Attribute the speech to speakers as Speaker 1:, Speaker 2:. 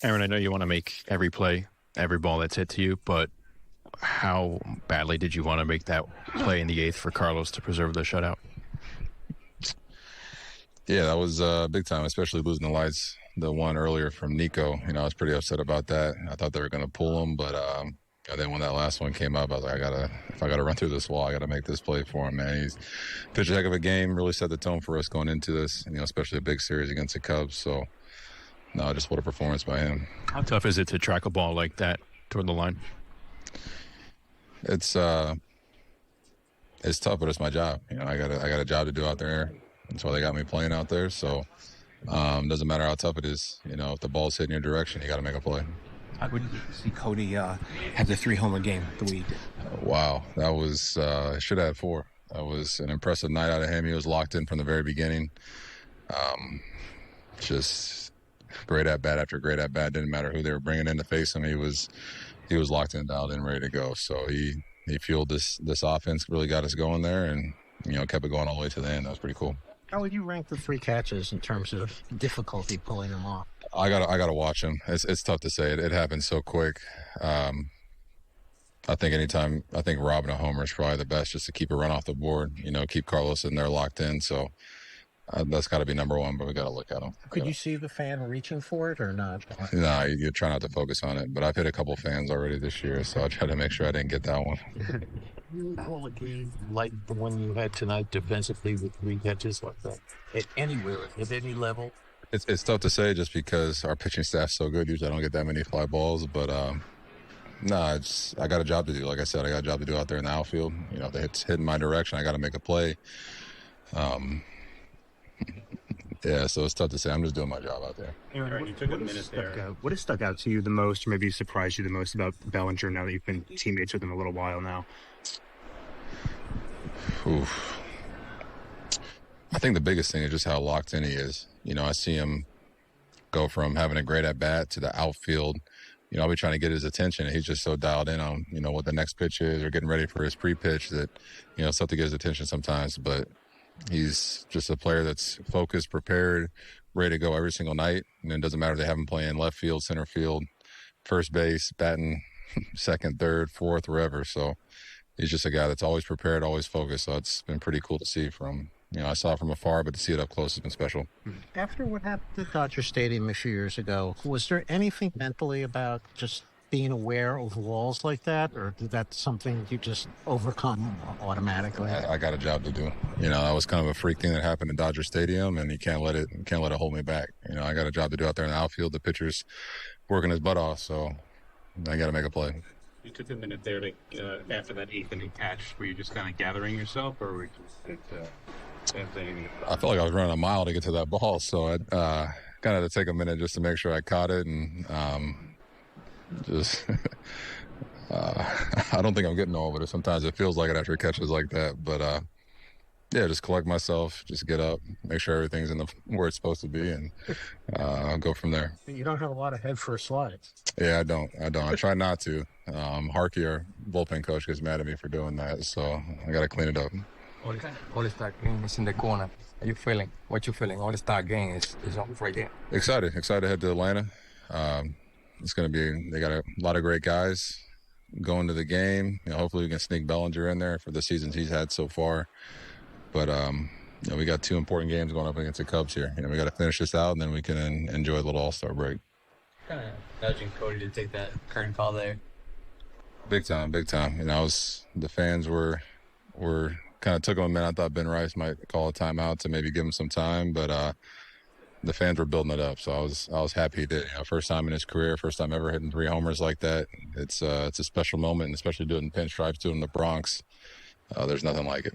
Speaker 1: Aaron, I know you want to make every play, every ball that's hit to you, but how badly did you want to make that play in the eighth for Carlos to preserve the shutout?
Speaker 2: Yeah, that was big time, especially losing the lights. The one earlier from Nico, I was pretty upset about that. I thought they were going to pull him, but and then when that last one came up, I was like, if I gotta run through this wall, I gotta make this play for him, man. He's pitched a heck of a game, really set the tone for us going into this, especially a big series against the Cubs. So, no, just what a performance by him.
Speaker 1: How tough is it to track a ball like that toward the line?
Speaker 2: It's tough, but it's my job. I got a job to do out there. That's why they got me playing out there. So, doesn't matter how tough it is. If the ball's hitting your direction, you got to make a play.
Speaker 3: How would you see Cody have the 3-homer game the week?
Speaker 2: Wow, that was should have had 4. That was an impressive night out of him. He was locked in from the very beginning. Just great at bat after great at bat. Didn't matter who they were bringing in to face him. He was locked in, dialed in, ready to go. So he fueled this offense, really got us going there, and kept it going all the way to the end. That was pretty cool.
Speaker 3: How would you rank the 3 catches in terms of difficulty pulling them off?
Speaker 2: I gotta watch him. It's tough to say. It happened so quick. I think robbing a homer is probably the best, just to keep a run off the board. Keep Carlos in there locked in. So that's got to be number one. But we got to look at him.
Speaker 3: Could you see the fan reaching for it or not?
Speaker 2: No, you try not to focus on it. But I've hit a couple fans already this year, so I try to make sure I didn't get that one.
Speaker 4: You call a game like the one you had tonight defensively with 3 catches like that at anywhere, at any level?
Speaker 2: It's tough to say just because our pitching staff's so good. Usually I don't get that many fly balls, but I got a job to do. Like I said, I got a job to do out there in the outfield. If it's hitting my direction, I got to make a play. Yeah, so it's tough to say. I'm just doing my job out there.
Speaker 5: Aaron, you took a minute there. What has stuck out to you the most, or maybe surprised you the most about Bellinger now that you've been teammates with him a little while now?
Speaker 2: Oof. I think the biggest thing is just how locked in he is. I see him go from having a great at-bat to the outfield. I'll be trying to get his attention, and he's just so dialed in on, what the next pitch is or getting ready for his pre-pitch that, it's tough to get his attention sometimes. But he's just a player that's focused, prepared, ready to go every single night. And it doesn't matter if they have him playing left field, center field, first base, batting second, third, fourth, wherever. So he's just a guy that's always prepared, always focused. So it's been pretty cool to see from, I saw it from afar, but to see it up close has been special.
Speaker 3: After what happened at Dodger Stadium a few years ago, was there anything mentally about just being aware of walls like that, or is that something you just overcome automatically?
Speaker 2: I got a job to do. That was kind of a freak thing that happened at Dodger Stadium, and you can't let it hold me back. I got a job to do out there in the outfield. The pitcher's working his butt off, so I got to make a play.
Speaker 6: You took a minute there to after that 8th inning catch. Were you just kind of gathering yourself, or were you just
Speaker 2: I felt like I was running a mile to get to that ball, so I kind of had to take a minute just to make sure I caught it, and I don't think I'm getting over it. Sometimes it feels like it after catches like that, but just collect myself, just get up, make sure everything's in where it's supposed to be, and go from there.
Speaker 3: You don't have a lot of head first slides.
Speaker 2: Yeah, I don't. I try not to. Harkey, our bullpen coach, gets mad at me for doing that, so I got to clean it up.
Speaker 7: All-Star game is in the corner. Are you feeling? What you feeling? All-Star game is on Friday.
Speaker 2: Excited to head to Atlanta. It's going to be, they got a lot of great guys going to the game. Hopefully we can sneak Bellinger in there for the seasons he's had so far. But, we got 2 important games going up against the Cubs here. We got to finish this out, and then we can enjoy a little All-Star break.
Speaker 8: Kind of nudging Cody to take that curtain call there.
Speaker 2: Big time. The fans were kind of took him a minute. I thought Ben Rice might call a timeout to maybe give him some time, but the fans were building it up, so I was happy he did. First time in his career, first time ever hitting 3 homers like that. It's a special moment, and especially doing pinstripes, doing the Bronx. There's nothing like it.